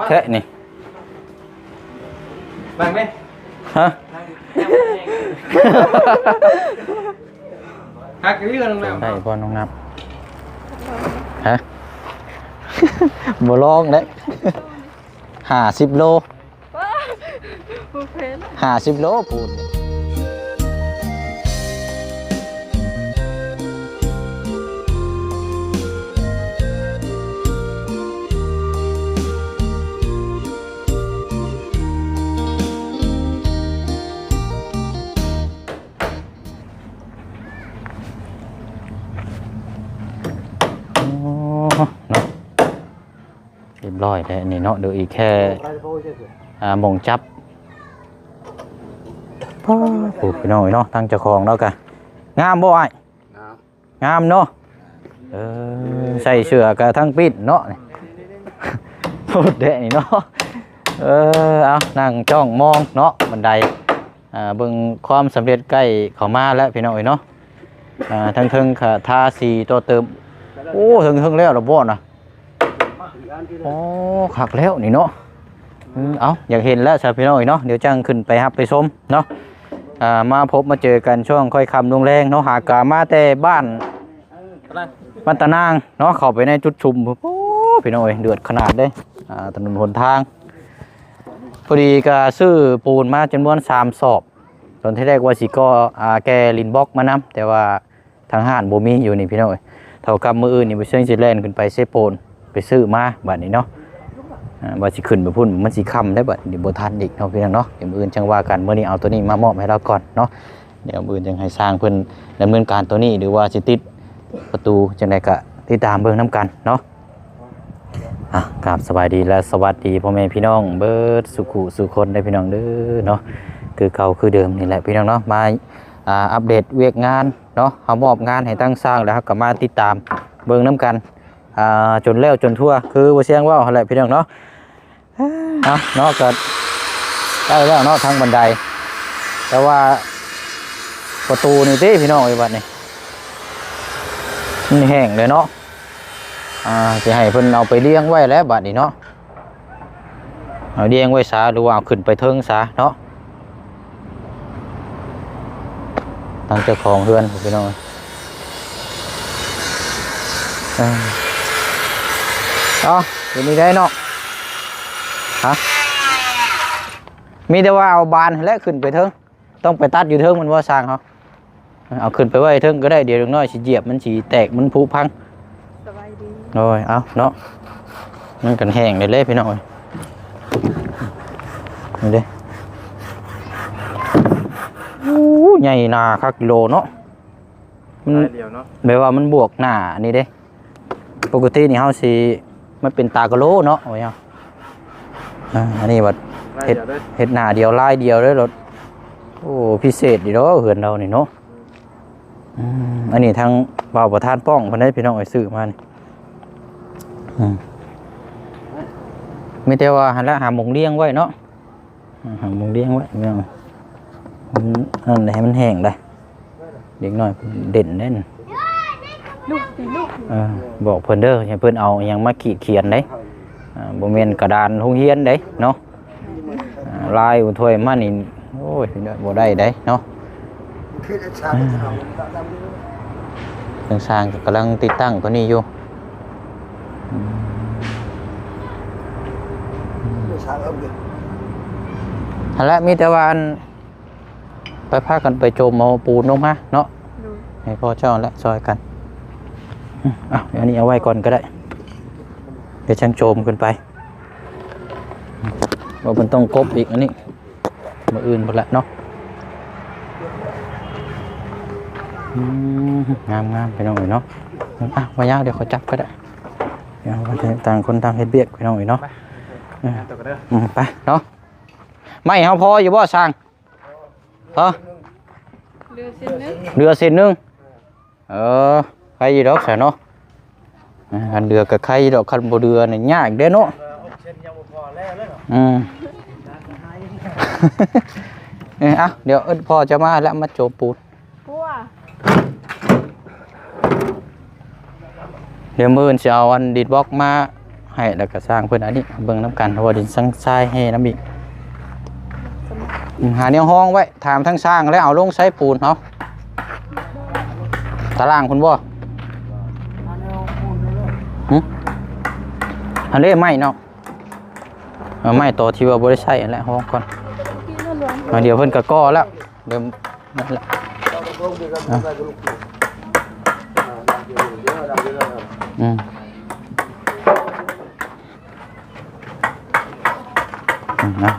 แค่นี่นั่งไหมฮะฮักนี่กันน้ำได้พอน้องนับฮะบ่ลองเด้50 โล50 โลพูดเนาะเรียบร้อยแล้วนี่เนาะเดี๋ยวอีกแค่หม่องจับปลูกไปหน่อยเนาะตั้งเจ้าของแล้วกันงามบ่ไอ้งามเนาะใส่เสื้อกระทั่งปิดเนาะพูดเด้นี่เนาะเอานั่งจ้องมองเนาะบันไดเบิ่งความสำเร็จใกล้เข้ามาแล้วพี่น้อยเนาะทั้งค่ะทาสีตัวเติมโอ้ถึงแล้วเราบ่นะโอ้ขักแล้วนี่เนาะเอาอยากเห็นแล้วชาวพี่น้อยเนาะเดี๋ยวจังขึ้นไปฮับไปชมเนาะมาพบมาเจอกันช่วงค่อยคำลงแรงเนาะหากามาแต่บ้านตะนางเนาะเข้าไปในจุดชุมโอ้พี่น้อยเดือดขนาดเลยถนนหนทางพอดีก็ซื้อปูนมาจำนวน3 สอบตอนที่แรกว่าสิก็แกลินบ็อกมานำแต่ว่าทางห้านบ่มีอยู่นี่พี่น้อยเท่ากับมืออื่นนี่ไปเชิงสิแล่นขึ้นไปเซโปนไปซื้อมาบัดนี้เนาะว่าสิขึ้นไปพุ่นมันสิค่ำได้บัดเดี๋ยวบ่ทันอีกเนาะพี่น้องเนาะเดี๋ยวมื้ออื่นจังว่ากันมื้อนี้เอาตัวนี้มามอบให้เราก่อนเนาะเดี๋ยวมื้ออื่นจังให้สร้างเพิ่นดำเนินการตัวนี้หรือว่าสิติดประตูจังได๋ก็ติดตามเบิ่งนํกันเนาะกราบสบายดีและสวัสดีพ่อแม่พี่น้องเบิดสุขุสุคนได้พี่น้องเด้อเนาะคือเก่าคือเดิมนี่แหละพี่น้องเนาะมาอัปเดตเวียกงานเนาะเฮามอบงานให้ตั้งสร้างแล้วก็มาติดตามเบิ่งนํกันจนแล้วจนทั่วคือบ่เสียงว่าอะไรพี่น้องเนาะเนาะก็ได้แล้วเนาะทางบันไดแต่ว่าประตูนี่ติพี่น้องไอ้บัดนี่มันแห้งเลยเนาะจะให้เพิ่นเอาไปเลี้ยงไว้แล้วบัดนี้เนาะเอาเลี้ยงไว้ซะหรือว่าเอาขึ้นไปเทิงซะเนาะทางเจ้าของเฮือนพี่น้องเดี๋ยวนี้ได้เนาะฮะมีแต่ว่าเอาบานและขึ้นไปเทิงต้องไปตัดอยู่เทิงมันว่าสร้างเขาเอาขึ้นไปไว้เทิงก็ได้เดี๋ยวน้อยสิเหยียบมันสิแตกมันผุพังสบายดีโอ้ยเอาเนาะมันกันแห้งเลยพี่น้องนี่เด้ใหญ่นาคักกิโลเนาะมันแบบว่ามันบวกหน้านี่เด้ปกตินี่เฮาสิมันเป็นตากะโลเนาะโอ้ยอันนี้บัดเฮ็ดหน้าเดียวลายเดียวเลยรถโอ้พิเศษดีเนาะเฮือนเรานี่เนาะอันนี้ทางบ่าวประธานป้องเพิ่นได้พี่น้องไอ้ซื้อมานี่มีแต่ว่าหั่นละหาหมองเลี้ยงไว้เนาะหาหมองเลี้ยงไว้พี่น้องนั่นให้มันแห้งได้เด็กน้อยเด่นเด่นบอกเพิ่นเด้อให้เพิ่นเอาอย่างมาขีดเขียนได้บ่แม่นกระดานโรงเรียนได้เนาะลายถ้วยมานี่โอ้ยบ่ได้ได้เนาะทางสร้างกำลังติดตั้งตัวนี้อยู่หั่นแหละมีแต่ว่าไปพากันไปโจมเอาปูนลงมาเนาะให้พ่อเจ้าและซอยกันอันนี้เอาไว้ก่อนก็ได้เดี๋ยวช่างโจมขึ้นไปว่ามันต้องกบอีกอันนี้มาอื่นหมดแล้วเนาะงามไปหน่อยเนาะมายากเดี๋ยวเขาจับก็ได้เดี๋ยวต่างคนต่างเฮ็ดเบียกไปหน่อยเนาะไปเนาะไม่เอาพออยู่บ่ช่างเรือเส้นนึงใครอยู่ดอกใส่เนาะคันเรือกับใครดอกคันบ่เรือนี่ยากเด้เนาะเดี๋ยวพ่อจะมาแล้วมาโจมปูนเดี๋ยวมื้อจะเอาอันดีดบล็อกมา ให้แล้วก็สร้างเพิ่นอันนี้เบิ่งน้ำกันว่าดินสังทรายให้น้ำอีกหาแนวห้องไว้ถามทั้งสร้างแล้วเอาลงใช้ปูนเนาะตารางคุณบ่อันนี้ไม่เนาะไม่ต่อที่ว่าบ่ได้ใช้อันแหละห้องก่อนเดี๋ยวเพิ่นก็ก่อแล้วเดี๋ยวนั่นแหละ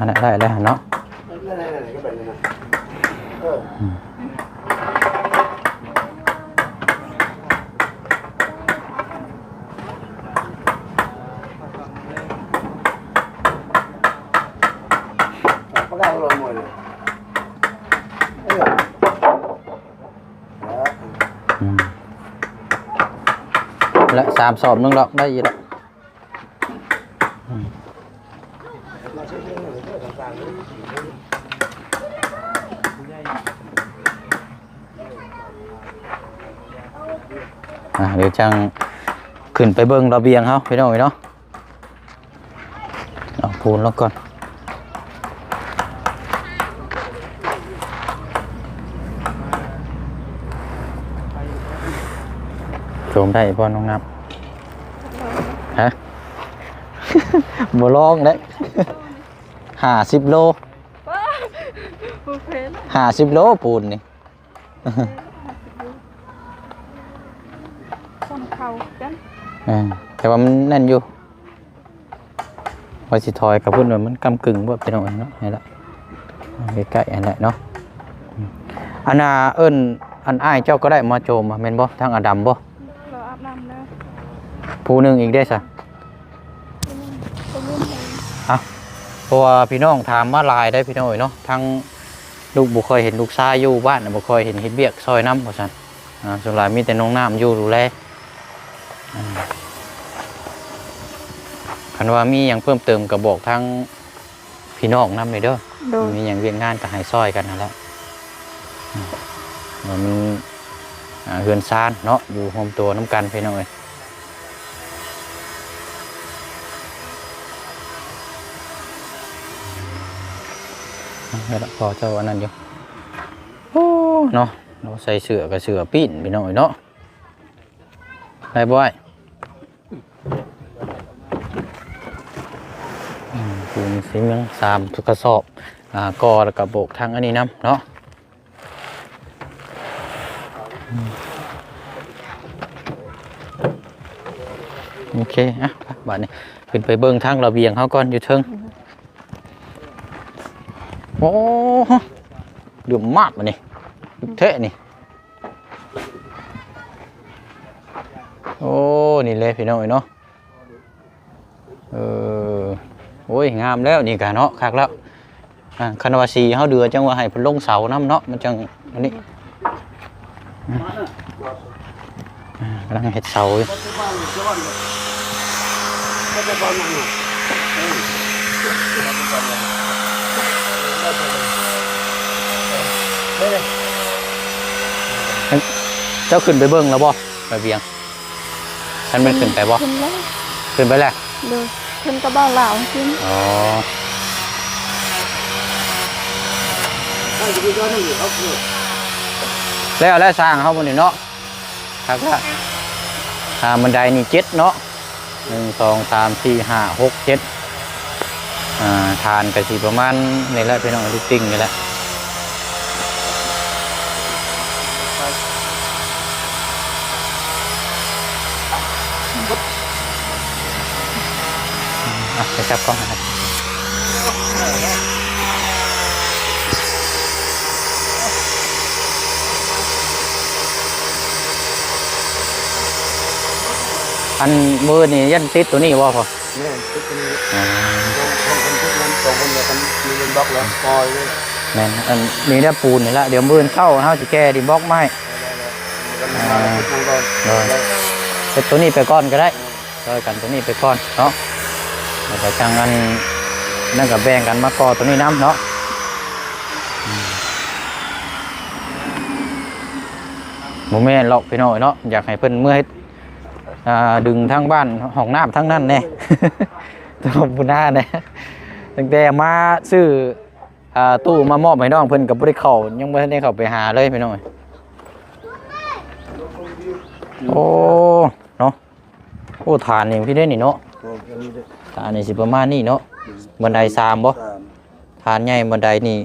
นะได้แล้วเนาะและ3 สอบนึงดอกได้อีกแล้วเดี๋ยวจังขึ้นไปเบิ่งระเบียงเขาไปหน่อยเนาะเอาปูนลงก่อนโจมได้พ่อน้องนับฮะ บ่ลองเด้50 โล50 โลปูนนี่แต่ว่ามันแน่นอยู่พอสิถอยกับพุ่นมันกำกึ่งบ่เป็นเอาเนาะให้ละใกล้ๆอันแหละเนาะอันน่ะเอิ้นอันอ้ายเจ้าก็ได้มาโจมแม่นบ่ทางอดัมบ่เราอาบน้ำแล้วผู้นึงอีกได้ซะเพราะว่าพี่น้องถามมาหลายได้พี่น้องเนาะทั้งลูกบ่เคยเห็นลูกชายอยู่บ้านบ่เคยเห็นเฮ็ดเวียกซอยน้ำว่าซั่นส่วนหลายมีแต่น้องน้ำอยู่ดูแลคันว่ามีอย่างเพิ่มเติมก็บอกทั้งพี่น้องนำเลยเด้อมีอย่างเวียนงานก็ให้ซอยกันนั่นแหละมันเฮือนซานเนาะอยู่โฮมตัวน้ำกันพี่น้องเลยแล้วพอเจ้าอันนั้นอยู่เนาะเราใส่เสื้อกับเสื้อปีนพี่น้องเลยเนาะได้บ่อยปูนสีเมือง3 กระสอบกอแล้วก็โบกทางอันนี้น้ำเนาะโอเคบัดนี้ขึ้นไปเบิ่งทางระเบียงเขาก่อนอยู่เทิงโอ้เดือดมากบัดนี้เทะนี่โอ้นี่เลยพี่น้องเนาะโอ้ยงามแล้วนี่กะเนาะคักแล้วคณะวาสีเขาเดือจังว่าให้เพิ่นลงเสาน้ำเนาะมันจังอันนี้กำลังเฮ็ดเสาอยู่เจ้าขึ้นไปเบิ่งแล้วบ่ระเบียงท่านไม่ขึ้นไปบ่ขึ้นไปแล้วขึ้นกระเป๋าเหล่าจริงอ๋อแล้วสร้างเขาบนนี้เนาะครับว่าบันไดนี่7เนาะ1 2 3 4 5 6 7ฐานกระสีประมาณนี่แหละเป็นน้องลิติ้งนี่แหละไปจับกล้องนะครับอันมือนี่ยันติดตัวนี้ว่าพอเนี่ยติดตัวนี้คนทุกนั้น2 คนเลยกันมีเป็นบล็อกแล้วปล่อยเลยแม่นอันนี้ได้ปูนนี่ละเดี๋ยวมือเข้าเขาจะแก้ดิบล็อกไม้เป็นตัวนี้ไปก้อนก็ได้ช่วยกันตัวนี้ไปก้อนเนาะแต่ทางนั้นนั่นกับแบ่งกันมาก่อตัวนี้น้ำเนาะโมเมนต์หลอกไปหน่อยเนาะอยากให้เพิ่นเมื่อให้ ดึงทั้งบ้านห้องน้ำทั้งนั้นแน่ ขอบคุณหน้าแน่ตั้งแต่มาซื้อตู้มามอบให้น้องเพิ่นกับ่ได้เข้ายังบ่ทันได้เข้าไปหาเลยพี่น้องโอ้เนาะโอ้ฐานนี่พี่ได้นี่เนาะฐานนี่สิประมาณนี้เนาะบันได3บ่ฐานใหญ่บันไดนี่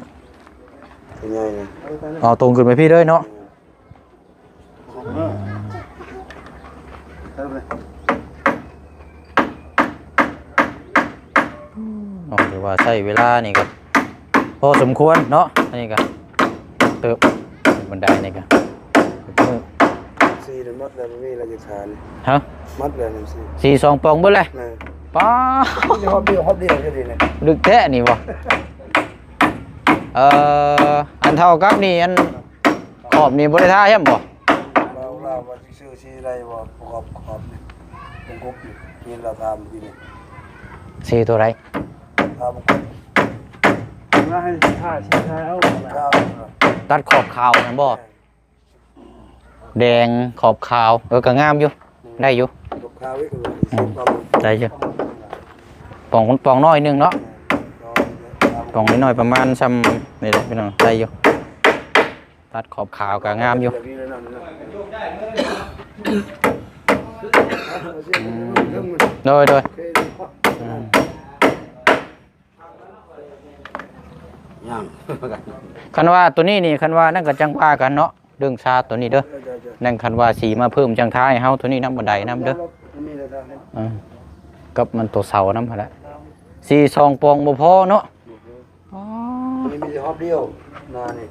ใหญ่เอาตรงขึ้นไปพี่เลยเนาะหรือว่าใช้เวลานี่ก็พอสมควรเนาะอันนี้ก็เติบบันไดนี่ก็สี่เดือนมัดแล้วมีอะไรจะทาน ฮะมัดแล้วนี่4 2ปองเบิดเลยป้าฮอบเดียวก็ดีเลยดึกแท้นี่บ่อันเท่ากับนี่อันขอบนี่บ่ได้ท่าใช่บ่เราว่าชื่อชีอะไรบ่ขอบนี่เป็นกบนี่เราทำกินนี่สีตัวไรทำมาให้ท่าชี้ท้ายเอาตัดขอบขาวนะบ่แดงขอบขาวก็งามอยู่ได้อยู่ได้อยู่ปองน้อยนึงเนาะปองน้อยประมาณซ้ำนี่แหละพี่น้องได้อยู่ตัดขอบขาวก็งามอยู่โดยคันว่าตัวนี้นี่คันว่านั่นก็จังว่ากันเนาะเรื่องชาตัวนี้เด้อนั่นคันว่าสีมาเพิ่มจังท้ายเฮาตัวนี้น้ำบันไดน้ำเด้อกับมันตัวเสาน้ำพอละ4 2ปองบ่พอเนาะนี่มีฮอบเดียวนานี่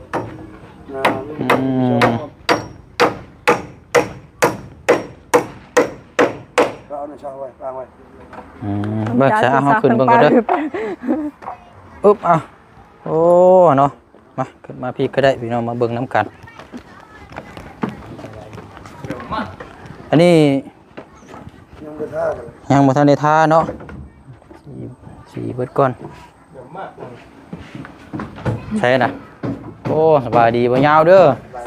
ก็เอาในช่องไว้วางไว้เบิกซะเฮาขึ้นเบิ่งกันเด้ออึ๊บอ่ะโอ้เนาะมาขึ้นมาพี่ก็ได้พี่น้องมาเบิ่งน้ำกันอันนี้ยังบ่ทันได้ทาเนาะสีเบิดก่อนใช่น่ะโอ้สบายดีบ่ยาวเด้อ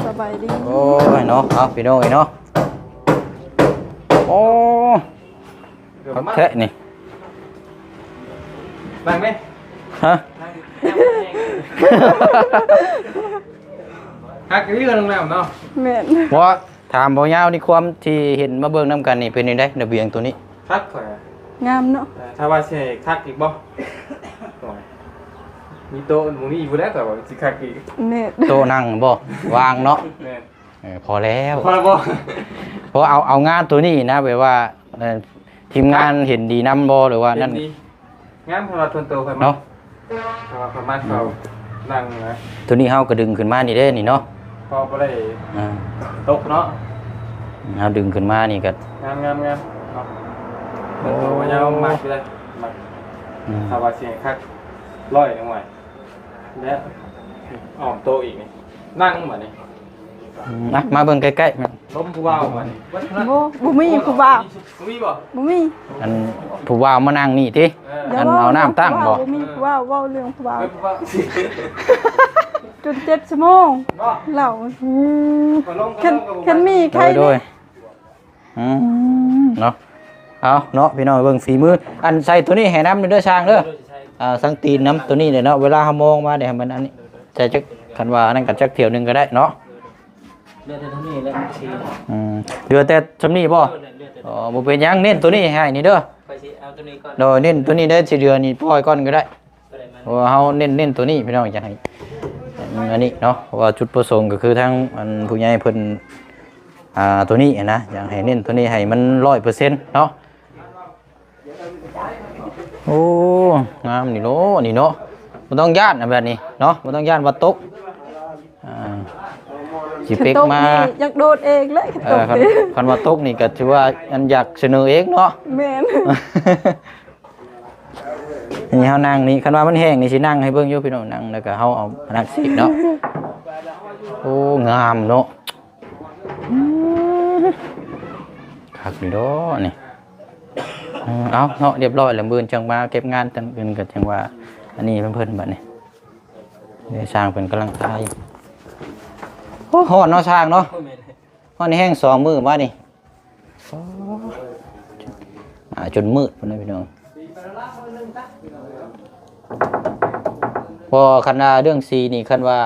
สบายดีโอ้ยเนาะเอาพี่น้องเนาะโอ้แท้นี่นั่งไหมฮะฮักนี่ก็โรงแรมเนาะแม่นว่าถามบ่ยาวนี่ความที่เห็นมาเบิ่งนำกันนี่เป็นจังได๋ระเบียงตัวนี้คักข่อยงามเนาะถ้าว่าสิคักอีกบ่มีโต๊ะหมู่นี้อีกบ่แล้วแต่ว่าสิคักอีกแม่โต๊ะนั่งบ่วางเนาะแม่นพอแล้วพอแล้วบ่เพราะเอางานตัวนี้นะแบบว่าทีมงานเห็นดีนำบ่หรือว่านั่นงานพอเราทนโตค่อยมาเนาะประมาณเขานั่งนะตัวนี้เฮาก็ดึงขึ้นมานี่เด้นี่เนาะพอบ่ได้ตกเนาะเฮาดึงขึ้นมานี่ก็งามเนาะโอ้ยาวมากเลยมากถ้าว่าเสียงคักร้อยหน่อยแล้วอ้อมโตอีกนี่นั่งเหมือนนี่มาเบิ่งใกล้ๆล้มผู้ว่าวเหมือนนี่บ่มีผู้ว่าวบ่มีบ่บ่มีอันผู้ว่าวมานั่งนี่ติอันเอาน้ำตั้งบ่บ่มีผู้ว่าวเว้าเรื่องผู้ว่าวจน7 ชั่วโมงเหล่าคันมีใครโดยเนาะเอาเนาะพี่น้องเบิ่งฝีมืออันใส่ตัวนี้ให้น้ำเด้อช่างเด้อสังตีนน้ำตัวนี้เนี่ยเนาะเวลาเฮามองมาเนี่ยมันอันนี้ใส่จักคันว่านั่นก็จักเที่ยวนึงก็ได้เนาะเลือดเท่านี้แล้วสิเดือแต่ซำนี้บ่บ่เป็นหยังเน้นตัวนี้ให้นี่เด้อไปสิเอาตัวนี้ก่อนโดยเน้นตัวนี้ได้สิเดือนนี่ปล่อยก่อนก็ได้เพราะว่าเฮาเน้นตัวนี้พี่น้องจะให้อันนี้เนาะเพราะว่าจุดประสงค์ก็คือทั้งอันผู้ใหญ่เพิ่นตัวนี้นะอยากให้เน้นตัวนี้ให้มัน 100% เนาะโอ้งามนี่โลนี่เนาะบ่ต้องย่านแบบนี้เนาะบ่ต้องย่านว่าตกสิเป็กมาอยากโดดเองเลยคันว่าตกนี่ก็ถือว่าอันอยากเสนอเองเนาะแม่นนี่เฮานั่งนี่คันว่ามันแห้งนี่สินั่งให้เบิ่งอยู่พี่น้องนั่งแล้วก็เฮาเอานั่งสิเนาะโอ้งามเนาะคักนี่ดอนี่เอาเนาะเรียบร้อยแล้วมื้อจังมาเก็บงานจังอื่นก็จังว่าอันนี้เพิ่นบัดนี้สร้างเพิ่นกำลังตายโอ้ฮ้อนเนาะช่างเนาะฮ้อนแห้ง2มื้อมานี่ จนมืดพุ่นนะพี่น้องพอคันเรื่องสีนี่คันว่า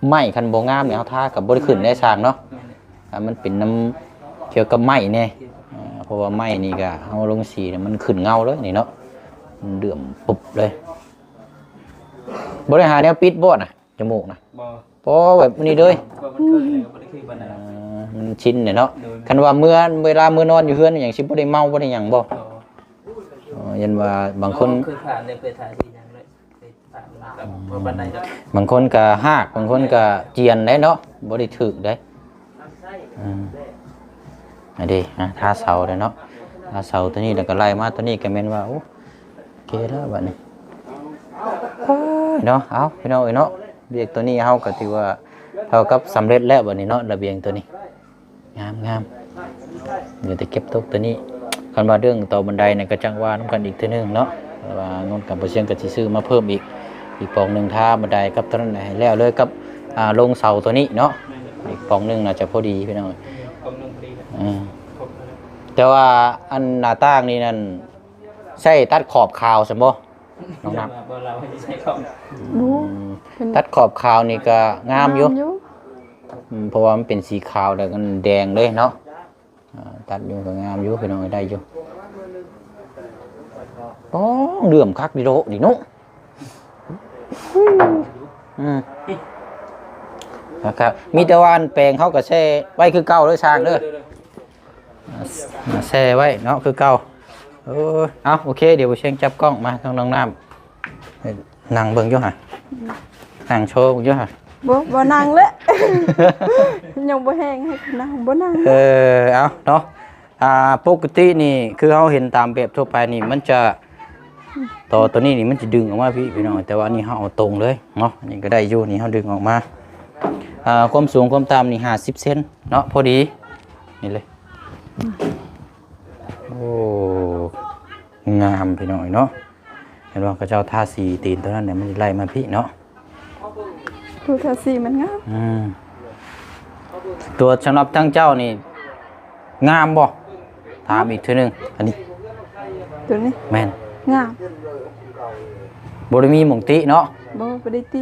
ไม้คันบ่งามเนี่ยเฮาทากับบ่ได้ขึ้นได้สร้างเนาะมันเป็นน้ำเกี่ยวกับไม้เนี่ยเพราะว่าไม้นี่ก็เฮาลงสีเนี่ยมันขึ้นเงาเลยนี่เนาะมันเดือมปุบเลยบ่ได้หาแนวปิดบ่น่ะจมูกน่ะเพราะแบบนี้เลยมันชินเนี่ยเนาะคันว่าเวลามื้อนอนอยู่เฮือนอย่างสิบ่ได้เมาบ่ได้หยังบ่ยันว่าบางคนเคยผ่านเลยเคยถ่ายที่นั่นเลยเคยผ่านกับบันไดจ้ะบางคนก็ฮากบางคนก็เจียนได้เนาะบ่ได้ถึกได้อันนี้ทาเสาได้เนาะทาเสาตัวนี้แล้วก็ไล่มาตัวนี้ก็แม่นว่าโอเคแล้วบัดนี้เนาะเอาพี่น้องเนาะเรียกตัวนี้เฮาก็ถือว่าเท่ากับสำเร็จแล้วบัดนี้เนาะระเบียงตัวนี้งามเดี๋ยวจะเก็บตกตัวนี้คันว่าเรื่องต่อบันไดเนี่ยก็จังว่านํกันอีกเทื่อนึงเนาะว่างนกับบ่เชียงก็สิซื้อมาเพิ่มอีกปองนึงท่าบันไดกับตัวนั้นให้แล้วเลยกับลงเสาตัวนี้เนาะอีกปองนึงน่าจะพอดีพี่น้องแต่ว่าอันหน้าต่างนี่นั่นใช้ตัดขอบคาวซั่นบ่น้องนับเราให้ใช้คำตัดขอบคาวนี่ก็งามอยู่เพราะว่ามันเป็นสีขาวแล้วก็แดงเลยเนาะตัดอยู่ก็งามอยู่พี่น้องได้อยู่เลื่อมคักดิโลดิโนนะครับมีแต่ว่าแปลงเขาก็แช่ไว้คือเก่าเลยช่างเด้อแช่ไว้เนาะคือเก่าเอาโอเคเดี๋ยวเชียงจับกล้องมาทางน้องน้ำนั่งเบิ่งอยู่ฮะนั่งโชว์อยู่ฮะบ่นั่งเลยยังบ่แห้งให้นั่งบ่นั่งเอาเนาะปกตินี่คือเขาเห็นตามแบบทั่วไปนี่มันจะตัวนี้นี่มันจะดึงออกมาพี่น้องแต่ว่านี่เขาเอาตรงเลยเนาะนี่ก็ได้อยู่นี่เขาดึงออกมาความสูงความต่ำนี่50 เซนเนาะพอดีนี่เลยโอ้งามพี่น้องเนาะเห็นว่าเขาเจ้าทาสีตีนตัวนั้นเนี่ยมันไล่มาพี่เนาะตัวทาสีมันงามตัวสำหรับทั้งเจ้านี่งามบ่ถามอีกทีนึงอันนี้ตัวนี้แม่นงามบ่ได้มีหม่องติเนาะบ่ได้ติ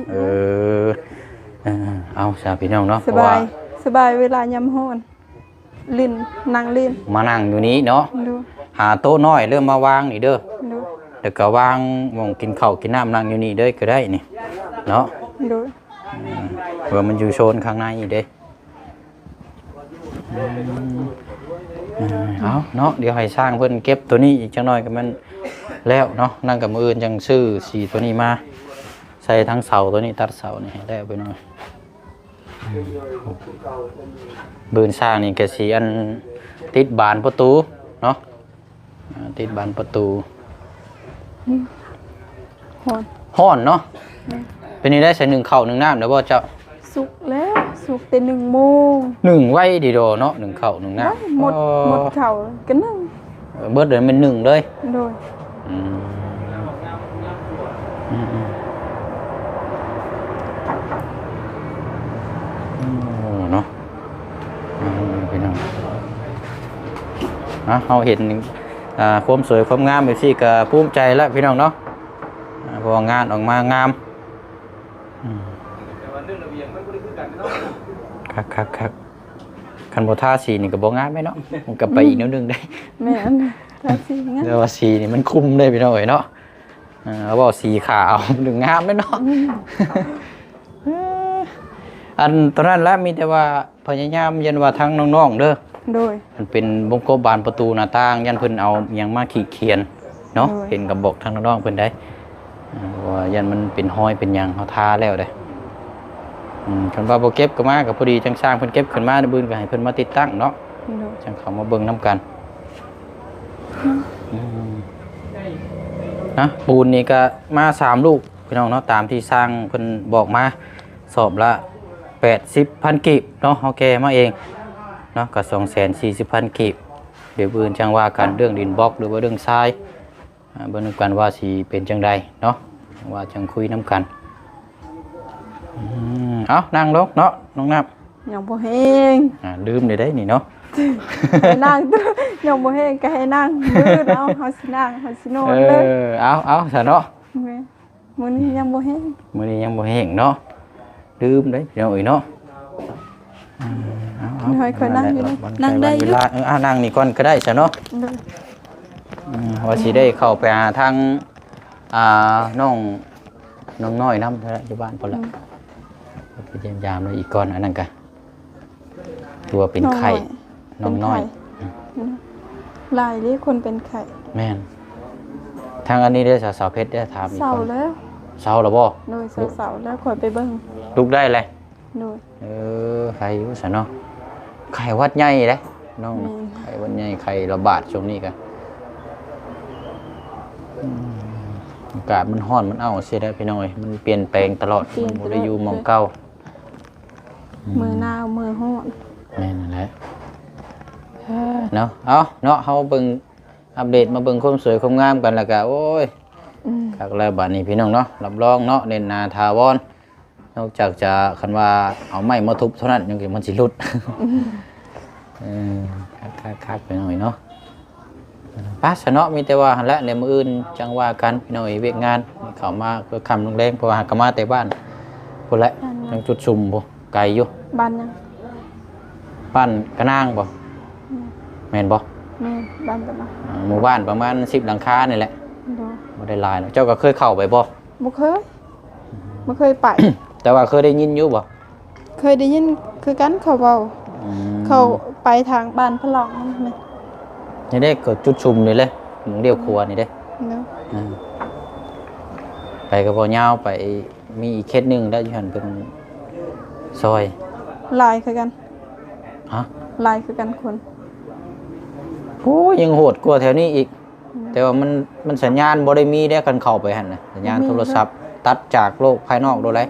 เอาซะพี่น้องเนาะสบายเวลายามฮ้อนลิ้นนั่งลิ้นมานั่งอยู่นี้เนาะหาโต๊ะน้อยเริ่มมาวางนี่เด้อแล้วก็วางหม่องกินข้าวกินน้ำนั่งอยู่นี่เด้อก็ได้นี่เนาะเพื่อมันอยู่โซนข้างในอีกเด้เอาเนาะเดี๋ยวให้สร้างเพิ่นเก็บตัวนี้อีกจังหน่อยก็มันแล้วเนาะนั่งกับมืออื่นจังซื้อสีตัวนี้มาใส่ทั้งเสาตัวนี้ตัดเสานี่ให้ได้ไปหน่อยบืนสร้างนี่ก็สีอันติดบานประตูเนาะติดบานประตูฮ้อนเนาะเป็นนี่ได้ใส่1 ข้าว1 น้ำแล้วบ่เจ้าสุกแล้วสุกแต่1 โมง1ไว้ดีโดเนาะ1 ข้าว1 น้ำหมดข้าวก็นึ่งเบิดเดือนเป็น1เลยโดยเนาะพี่น้องเราเห็นความสวยความงามแบบนี้ก็ภูมิใจแล้วพี่น้องเนาะพองานออกมางามครับคันโบท่าสีนี่ก็บ่งามไหมเนาะมันก็ไปอีกนิดนึงได้แม่นท่าสีงามเดี๋ยวสีนี่มันคุมได้พี่น้องเนาะเขาบอกสีขาวดึงงามเลยเนาะอันตอนนั้นแล้วมีแต่ว่าพยายามยันว่าทั้งน้องๆเด้อโดยมันเป็นวงกบบานประตูหน้าต่างยันเพิ่นเอาอย่างมาขีดเขียนเนาะเห็นกับบอกทั้งน้องๆเพิ่นได้ว่ายันมันเป็นห้อยเป็นหยังเขาทาแล้วได้คันว่าบ่เก็บก็มากับพอดีจังสร้างเพิ่นเก็บขึ้นมาในบื้นก็ให้เพิ่นมาติดตั้งเนาะจังเขามาเบิ่งน้ำกันนะปูนนี่ก็มา3 ลูกพี่น้องเนาะตามที่สร้างเพิ่นบอกมาสอบละ80,000 กีบเนาะโอเคมาเองเนาะก็240,000 กีบเดี๋ยวบื้นจังว่ากันเรื่องดินบล็อกหรือว่าเรื่องทรายเบิ่งกันว่าสิเป็นจังใดเนาะว่าจังคุยน้ำกันเอานั่งลงเนาะน้องน้ำยังบ่แห้งลืมได้นี่เนาะ ให้นั่งยังบ่แห้งก็ให้นั่งมือเอาเฮาสินั่งเฮาสินอนเลย เอาซะเนาะ แม่มื้อนี้ยังบ่แห้ง มื้อนี้ยังบ่แห้งเนาะลืมเด้พี่น้องเอ้ยเนาะให้ค่อยนั่งอยู่นี่นั่งได้อยู่ นั่งนี่ก่อนก็ได้ซะเนาะว่าสิได้เข้าไปหาทางน้องน้อยนำอยู่บ้านพุ่นล่ะไปเยี่ยมยามเลยอีกก่อนอันนั้นก็ตัวเป็นไข้น้องน้อย หลายเลยคนเป็นไข้ แม่นทางอันนี้ได้สาวเพชรได้ถามอีก เศร้า ก่อน แล้ว เศร้าแล้วบ่ โดยเศร้าแล้วข่อยไปเบิ่ง ลุกได้เลย โดย ไข้อยู่ซะเนาะไข้หวัดใหญ่เด้น้อง แม่น ไข้หวัดใหญ่ไข้ระบาดช่วงนี้ก็อากาศมันร้อนมันเอาเสียได้พี่น้อยมันเปลี่ยนแปลงตลอดมันบ่ได้อยู่หม่องเก่า มือหนาวมือร้อน แม่นั่นแหละเนาะเอาเนาะเฮาเบิ่งอัปเดตมาเบิ่งความสวยความงามกันแล้วก็โอ้ยคักแล้วบัดนี้พี่น้องเนาะรับรองเนาะเน้นหนาถาวรนอกจากจะคันว่าเอาไม้มาทุบเท่านั้นยังสิมันสิหลุดคักๆไปหน่อยเนาะป้าซะเนาะมีแต่ว่าหั่นแหละแล้วมื้ออื่นจังว่ากันพี่น้อยเวียกงานเข้ามาคือค่ำลงแรงเพราะว่าหากมาแต่บ้านพุ่นแหละจังจุดซุ่มบ่ไกลอยู่ บ้านยัง บ้านกระนางบ่แม่นบ่ แม่บ้านตะมา หมู่บ้านประมาณ10หลังคานี่แหละ โดย บ่ได้หลายหรอกเจ้าก็เคยเข้าไปบ่ บ่เคยไป แต่ว่าเคยได้ยินอยู่บ่ เคยได้ยินคือกันเขาเว้าเขาไปทางบ้านพะหลองนั่นแม่ นี่ได้ก็จุดชุมนี่เลยหมู่เดียวครัวนี่เด้ เนาะ ไปก็บ่ยาวไปมีอีกเคสหนึงได้อยู่หั่นเป็นซอย ลายคือกัน ฮะ ลายคือกันคน โอ้ยังโหดกว่าแถวนี้อีก แต่ว่ามันสัญญาณบ่ได้มีได้คันเข้าไปหั่นน่ะสัญญาณโทรศัพท์ตัดจากโลกภายนอกโดยไร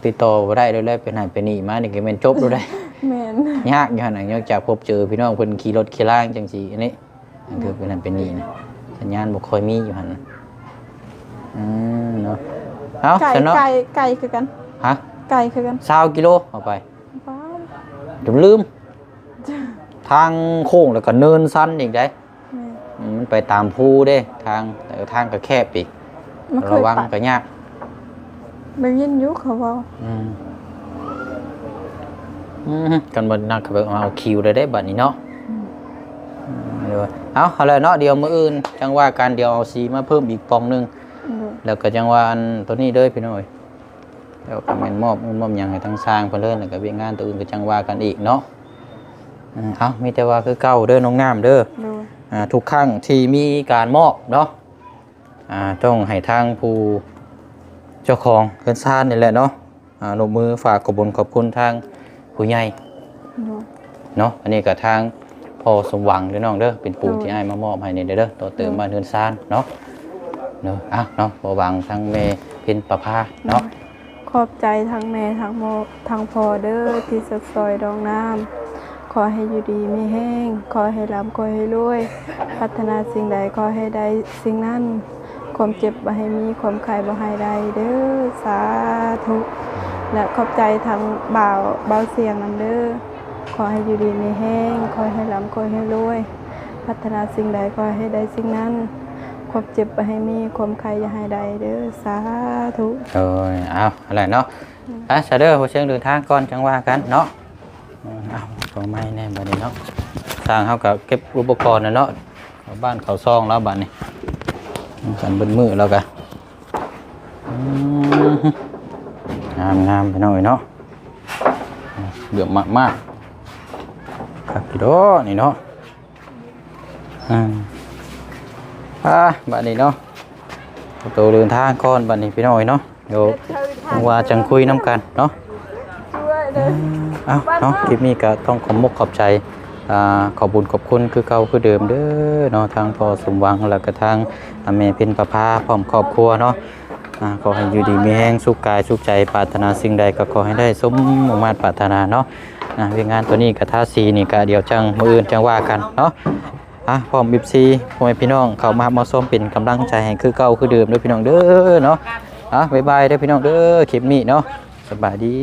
ติดต่อบ่ได้โดยไรเป็นไหนเป็นนี่มานี่ก็แม่นจบโดยไร แม่น ยากอยู่หั่นน่ะนอกจากพบเจอพี่น้องเพิ่นขี่รถขี่ล่างจังซี่อันนี้คือเป็นนั่นเป็นนี่นะสัญญาณบ่ค่อยมีอยู่หั่นน่ะเนาะเอ้า ไก่ ซะเนาะ ไก่คือกัน ฮะ ไก่คือกัน 20กิโลเอาไป ว้าว เดี๋ยวลืม ทางโค้งแล้วก็เนินสั้นอีกได้ แม่ มันไปตามภูเด้ทางแต่ทางก็แคบอีก มันเค ระ ย วัง ไป ก็ยาก ได้ยินอยู่เขาเว้า กันบนนักก็ไปเอาคิวเลยได้บัดนี้เนาะเดี๋ยวเอาเลยเนาะเดี๋ยวมื้ออื่นจังว่าการเดี๋ยวเอาสีมาเพิ่มอีกปองนึง แล้วก็จังว่าอันตัวนี้เด้อพี่น้อยแล้วก็แม่นมอบหยังให้ทางสร้างเพิ่นเลยแล้วก็เวียงงานตัวอื่นก็จังว่ากันอีกเนาะเอามีแต่ว่าคือเก่าเด้อน้องน้ำเด้อ โดย ทุกครั้งที่มีการมอบเนาะต้องให้ทางผู้เจ้าของเพิ่นซ่านนี่แหละเนาะลงมือฝากขอบคุณทางผู้ใหญ่ โดย เนาะอันนี้ก็ทางพ่อสมหวังเด้อน้องเด้อเป็นปู่ที่อ้ายมามอบให้นี่เด้อต่อเติมบ้านเฮือนซ่านเนาะเนาะบ่หวังทางแม่เพ็ญประภาเนาะ ขอบใจทั้งแม่ทั้งทั้งพ่อเด้อที่สดซอยดองน้ำขอให้อยู่ดีมีแห้งขอให้ร่ำขอให้รวยพัฒนาสิ่งใดขอให้ได้สิ่งนั้นความเจ็บบ่ให้มีความไข้บ่ให้ได้เด้อสาธุและขอบใจทั้งบ่าวเสียงนำเด้อขอให้อยู่ดีมีแห้งขอให้ร่ำขอให้รวยพัฒนาสิ่งใดขอให้ได้สิ่งนั้นความเจ็บบ่ให้มีความไข้อย่าให้ได้เด้อสาธุ เอาอะไรเนาะซะเด้อผู้เชิงเดินทางก่อนจังว่ากันเนาะเอาของไม้แน่บัดนี้เนาะสร้างเฮาก็เก็บอุปกรณ์น่ะเนาะเข้าบ้านเข้าซองแล้วบัดนี้กันเบิ่นมือแล้วก็งามไปหน่อยเนาะเดือดมากๆครับพี่โดนี่เนาะบัดนี้เนาะตัวเดินทางก่อนบัดนี้พี่น้อยเนาะเดี๋ยวว่าจังคุยน้ำกันเนาะเอาเนาะคลิปนี้ก็ต้องขอบใจขอบบุญขอบคุณคือเก่าคือเดิมเด้อเนาะทางพอสมหวังแล้วก็ทางแม่เพ็ญประภาพร้อมครอบครัวเนาะขอให้อยู่ดีมีแห้งสุขกายสุขใจปรารถนาสิ่งใดก็ขอให้ได้สมมุ่งมั่นปรารถนาเนาะเวียงงานตัวนี้กับท่าสีนี่ก็เดี๋ยวจังมื้ออื่นจังว่ากันเนาะพร้อมบิ๊บซีพ่อแม่พี่น้องเข้ามาส้มเป็นกำลังใจให้คือเก่าคือเดิมเด้อพี่น้องเด้อเนาะบ๊ายบายเด้อพี่น้องเด้อคลิปนี้เนาะสบายดี